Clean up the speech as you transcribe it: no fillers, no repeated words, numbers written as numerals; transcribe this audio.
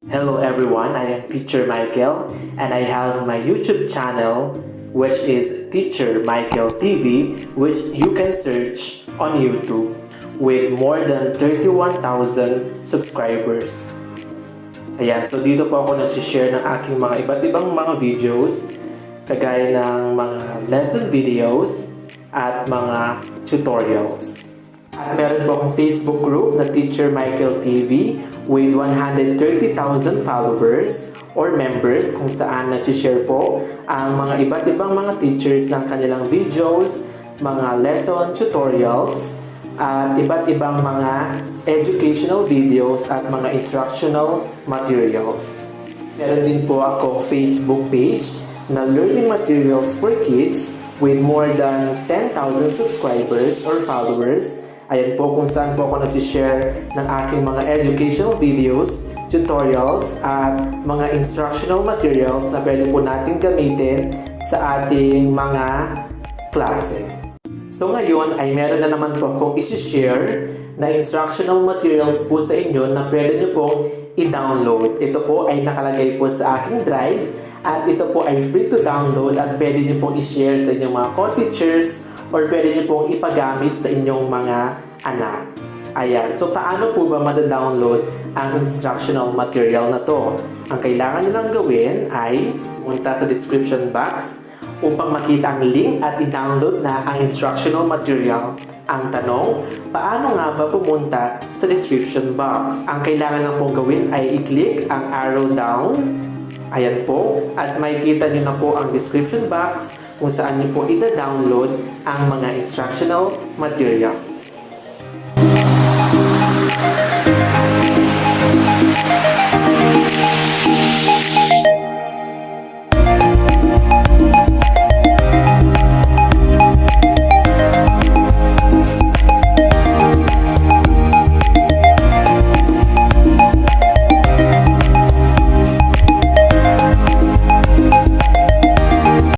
Hello everyone, I am Teacher Michael and I have my YouTube channel which is Teacher Michael TV, which you can search on YouTube with more than 31,000 subscribers. Ayan, so dito po ako nagsishare ng aking mga iba't ibang mga videos kagaya ng mga lesson videos at mga tutorials. At meron po akong Facebook group na Teacher Michael TV with 130,000 followers or members kung saan nagsishare po ang mga iba't ibang mga teachers ng kanilang videos, mga lesson tutorials, at iba't ibang mga educational videos at mga instructional materials. Meron din po akong Facebook page na Learning Materials for Kids with more than 10,000 subscribers or followers. Ayan po kung saan po ako nagsishare ng aking mga educational videos, tutorials, at mga instructional materials na pwede po natin gamitin sa ating mga klase. So ngayon ay meron na naman po akong isi-share na instructional materials po sa inyo na pwede nyo pong i-download. Ito po ay nakalagay po sa aking drive at ito po ay free to download at pwede nyo pong i-share sa inyong mga co-teachers or pwede nyo pong ipagamit sa inyong mga anak. Ayan, so paano po ba mada-download ang instructional material na to? Ang kailangan nyo lang gawin ay pumunta sa description box upang makita ang link at i-download na ang instructional material. Ang tanong, paano nga ba pumunta sa description box? Ang kailangan lang pong gawin ay i-click ang arrow down. Ayan po, at makikita nyo na po ang description box kung saan nyo po ita-download ang mga instructional materials.